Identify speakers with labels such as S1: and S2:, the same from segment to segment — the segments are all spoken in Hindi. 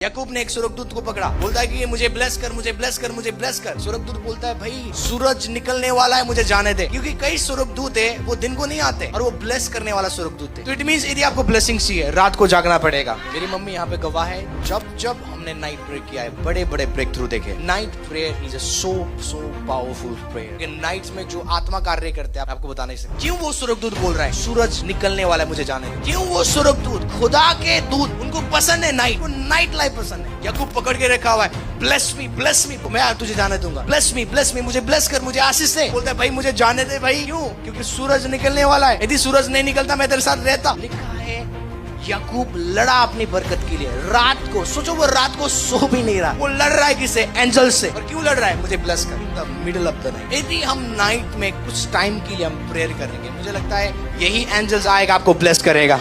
S1: याकूब ने एक स्वर्गदूत को पकड़ा, बोलता है कि ये मुझे ब्लेस कर, मुझे ब्लेस कर, मुझे ब्लेस कर। स्वर्गदूत बोलता है भाई सूरज निकलने वाला है, मुझे जाने दे, क्योंकि कई स्वर्गदूत है वो दिन को नहीं आते और वो ब्लेस करने वाला स्वर्गदूत है। तो इट मींस यदि आपको ब्लेसिंग चाहिए रात को जागना पड़ेगा। मेरी मम्मी यहाँ पे गवाह है, जब जब हमने नाइट प्रेयर किया है बड़े बड़े ब्रेक थ्रू देखे। Night prayer is so powerful prayer. Nights में जो आत्मा कार्य करते हैं आपको बता नहीं सकते। क्यों वो स्वर्गदूत बोल रहा है सूरज निकलने वाला है, मुझे जाने दे? क्यों वो स्वर्गदूत खुदा के दूत उनको पसंद है नाइट, उनको नाइट लाइफ पसंद है। याकूब पकड़ के रखा हुआ है, ब्लेस मी मैं तुझे जाने दूंगा, ब्लेस मी मुझे ब्लेस कर, मुझे आशीष दे। बोलता है भाई मुझे जाने दे भाई। क्यों? क्योंकि सूरज निकलने वाला है, यदि सूरज नहीं निकलता मैं तेरे साथ रहता। लिखा है याकूब लड़ा अपनी बरकत के लिए। रात को सोचो, वो रात को सो भी नहीं रहा, वो लड़ रहा है किससे? एंजल से। और क्यों लड़ रहा है? मुझे ब्लेस कर the middle of the night. यदि हम नाइट में कुछ टाइम के लिए हम प्रेयर करेंगे, मुझे लगता है यही एंजल्स आएगा आपको ब्लेस करेगा।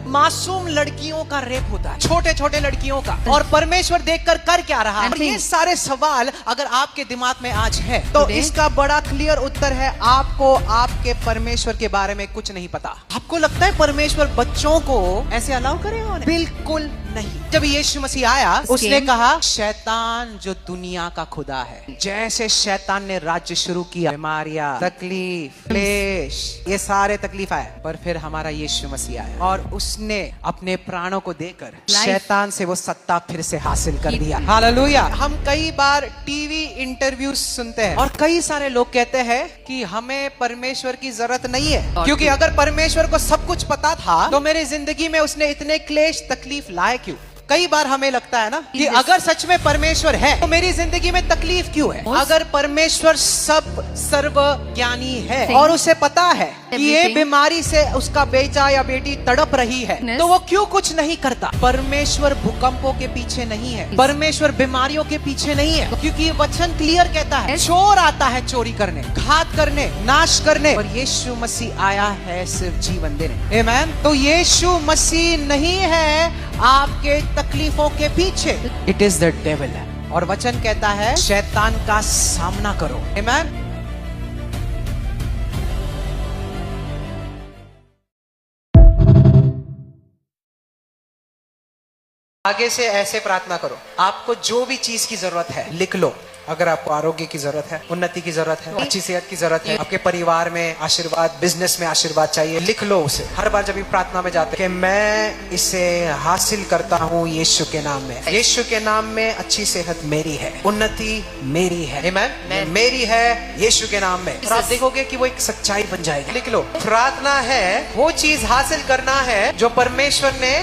S2: मासूम लड़कियों का रेप होता है, छोटे छोटे लड़कियों का, और परमेश्वर देखकर कर क्या रहा है? ये सारे सवाल अगर आपके दिमाग में आज है तो इसका बड़ा क्लियर उत्तर है, आपको आपके परमेश्वर के बारे में कुछ नहीं पता। आपको लगता है परमेश्वर बच्चों को ऐसे अलाउ करेगा? बिल्कुल नहीं। जब यीशु मसीह आया उसने कहा शैतान जो दुनिया का खुदा है, जैसे शैतान ने राज्य शुरू किया, बीमारियां, तकलीफ, क्लेश, ये सारे तकलीफ आए, पर फिर हमारा यीशु मसीह आया और उसने अपने प्राणों को देकर शैतान से वो सत्ता फिर से हासिल कर दिया। हालेलुया। हम कई बार टीवी इंटरव्यू सुनते हैं और कई सारे लोग कहते हैं कि हमें परमेश्वर की जरूरत नहीं है, क्योंकि अगर परमेश्वर को सब कुछ पता था तो मेरी जिंदगी में उसने इतने क्लेश तकलीफ लाए क्यों? कई बार हमें लगता है ना कि अगर सच में परमेश्वर है तो मेरी जिंदगी में तकलीफ क्यों है? अगर परमेश्वर सर्व ज्ञानी है और उसे पता है कि ये बीमारी से उसका बेटा या बेटी तड़प रही है, तो वो क्यों कुछ नहीं करता? परमेश्वर भूकंपों के पीछे नहीं है, परमेश्वर बीमारियों के पीछे नहीं है, क्योंकि वचन क्लियर कहता है चोर आता है चोरी करने, घात करने, नाश करने, और यीशु मसीह आया है सिर्फ जीवन देने। आमीन। तो यीशु मसीह नहीं है आपके तकलीफों के पीछे, इट इज द डेविल। और वचन कहता है शैतान का सामना करो। आमीन। आगे से ऐसे प्रार्थना करो, आपको जो भी चीज की जरूरत है लिख लो। अगर आपको आरोग्य की जरूरत है, उन्नति की जरूरत है, अच्छी सेहत की जरूरत है, आपके परिवार में आशीर्वाद, बिजनेस में आशीर्वाद चाहिए, लिख लो उसे। हर बार जब भी प्रार्थना में जाते हैं कि मैं इसे हासिल करता हूँ यीशु के नाम में, यीशु के नाम में अच्छी सेहत मेरी है, उन्नति मेरी है, आमीन, मेरी है यीशु के नाम में। आप देखोगे कि वो एक सच्चाई बन जाएगी। लिख लो, प्रार्थना है वो चीज हासिल करना है जो परमेश्वर ने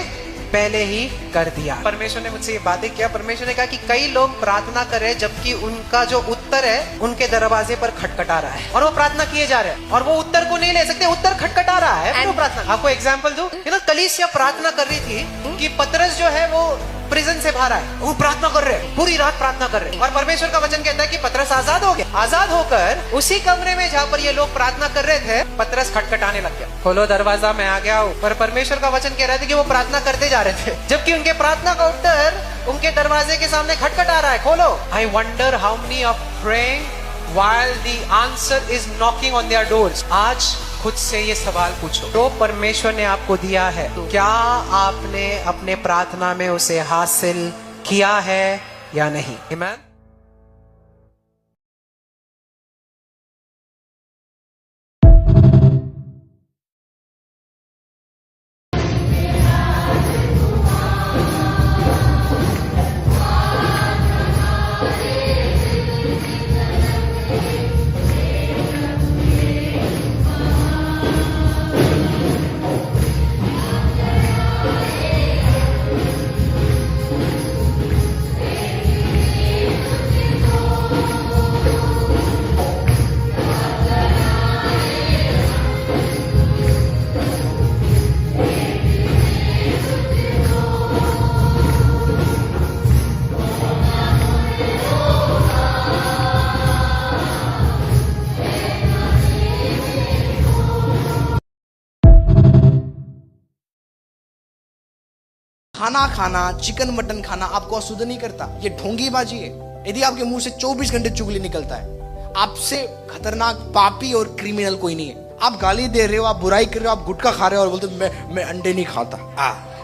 S2: पहले ही कर दिया। परमेश्वर ने मुझसे ये बातें किया। परमेश्वर ने कहा कि कई लोग प्रार्थना कर रहे हैं जबकि उनका जो उत्तर है उनके दरवाजे पर खटखटा रहा है, और वो प्रार्थना किए जा रहे हैं और वो उत्तर को नहीं ले सकते, उत्तर खटखटा रहा है, वो प्रार्थना। आपको एग्जांपल दूं, कलीसिया प्रार्थना कर रही थी कि पतरस जो है वो प्रिजन से बाहर आए, वो प्रार्थना कर रहे हैं, पूरी रात प्रार्थना कर रहे हैं, और परमेश्वर का वचन कहता है कि पतरस आजाद हो गया। आजाद होकर उसी कमरे में जहाँ पर ये लोग प्रार्थना कर रहे थे, पतरस खटखटाने लग गया, खोलो दरवाजा मैं आ गया हूँ। पर परमेश्वर का वचन कह रहे थे कि वो प्रार्थना करते जा रहे थे, जबकि उनके प्रार्थना का उत्तर उनके दरवाजे के सामने खटखटा रहा है, खोलो। I wonder how many are praying while the answer is knocking on their doors. आज खुद से ये सवाल पूछो, तो परमेश्वर ने आपको दिया है, क्या आपने अपने प्रार्थना में उसे हासिल किया है या नहीं? आमीन।
S1: खाना खाना, चिकन मटन खाना आपको अशुद्ध नहीं करता, ये ढोंगीबाजी है। यदि आपके मुंह से 24 घंटे चुगली निकलता है, आपसे खतरनाक पापी और क्रिमिनल कोई नहीं है। आप गाली दे रहे हो, आप बुराई कर रहे हो, आप गुटखा खा रहे हो और बोलते हो मैं अंडे नहीं खाता,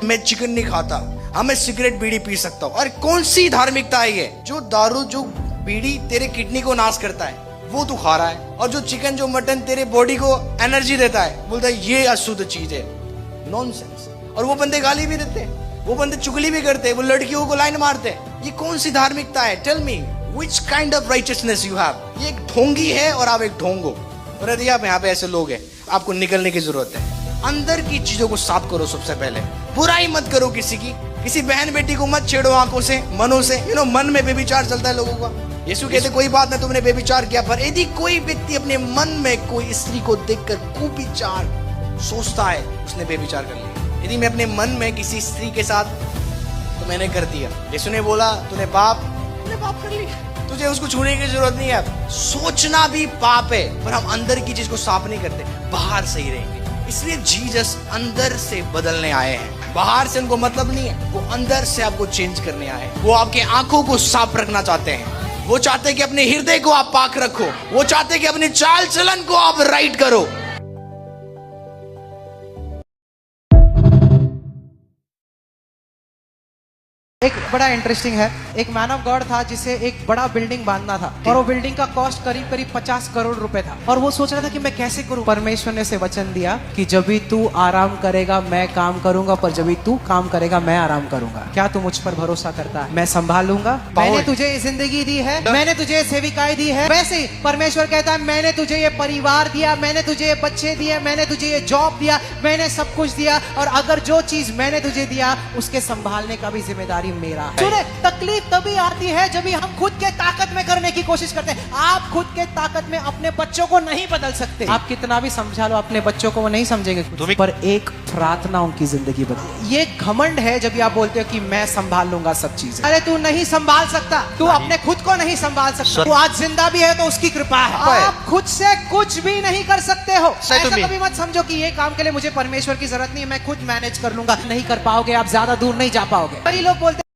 S1: मैं चिकन नहीं खाता, हाँ मैं सिगरेट बीड़ी पी सकता हूँ। और कौन सी धार्मिकता है ये? जो दारू जो बीड़ी तेरे किडनी को नाश करता है वो तू खा रहा है, और जो चिकन जो मटन तेरे बॉडी को एनर्जी देता है बोलता है ये अशुद्ध चीज है। नॉनसेंस। और वो बंदे गाली भी देते हैं, वो बंदे चुगली भी करते हैं, वो लड़कियों को लाइन मारते हैं। ये कौन सी धार्मिकता है? Tell me which kind of righteousness you have. ये एक ढोंगी है और आप एक ढोंगो। और यदि आप यहाँ पे ऐसे लोग हैं, आपको निकलने की जरूरत है। अंदर की चीजों को साफ करो सबसे पहले। बुराई मत करो किसी की, किसी बहन बेटी को मत छेड़ो आंखों से, मनों से। मन में बेविचार चलता है लोगों का। यीशु कहते कोई बात नहीं तुमने बेविचार किया, पर यदि कोई व्यक्ति अपने मन में कोई स्त्री को देखकर कुविचार सोचता है, उसने बेविचार कर लिया। यदि मैं अपने मन में किसी स्त्री के साथ, तो मैंने कर दिया। यीशु ने बोला तूने पाप कर लिया, तुझे उसको छूने की जरूरत नहीं है। सोचना भी पाप है, पर हम अंदर की चीज को साफ नहीं करते, बाहर से ही रहेंगे। इसलिए जीसस अंदर से बदलने आए हैं, बाहर से उनको मतलब नहीं है। वो अंदर से आपको चेंज करने आए हैं। वो आपके आंखों को साफ रखना चाहते हैं। वो चाहते हैं कि अपने हृदय को आप पाक रखो। वो चाहते हैं कि अपने चाल चलन को आप राइट करो।
S2: एक बड़ा इंटरेस्टिंग है, एक मैन ऑफ गॉड था जिसे एक बड़ा बिल्डिंग बांधना था, और वो बिल्डिंग का कॉस्ट करीब करीब 50 करोड़ रुपए था। और वो सोच रहा था कि मैं कैसे करूं। परमेश्वर ने उसे वचन दिया कि जब भी तू आराम करेगा मैं काम करूंगा, पर जब भी तू काम करेगा मैं आराम करूंगा। क्या तू मुझ पर भरोसा करता है? मैं संभाल लूंगा। मैंने तुझे ये जिंदगी दी है, मैंने तुझे ये सेविकाएं दी है। वैसे ही परमेश्वर कहता है मैंने तुझे ये परिवार दिया, मैंने तुझे ये बच्चे दिए, मैंने तुझे ये जॉब दिया, मैंने सब कुछ दिया। और अगर जो चीज मैंने तुझे दिया उसके संभालने का भी जिम्मेदारी मेरा है। सुने, तकलीफ तभी आती है जब हम खुद के ताकत में करने की कोशिश करते हैं। आप खुद के ताकत में अपने बच्चों को नहीं बदल सकते। आप कितना भी समझा लो अपने बच्चों को, वो नहीं समझेंगे। पर एक प्रार्थना उनकी जिंदगी बदले। ये घमंड है जब आप बोलते हो कि मैं संभाल लूंगा सब चीजें। अरे तू नहीं संभाल सकता, तू अपने खुद को नहीं संभाल सकता। तू आज जिंदा भी है तो उसकी कृपा है। आप खुद से कुछ भी नहीं कर सकते हो। ऐसा कभी मत समझो कि ये काम के लिए मुझे परमेश्वर की जरूरत नहीं है, मैं खुद मैनेज कर लूंगा। नहीं कर पाओगे, आप ज्यादा दूर नहीं जा पाओगे। कई लोग बोलते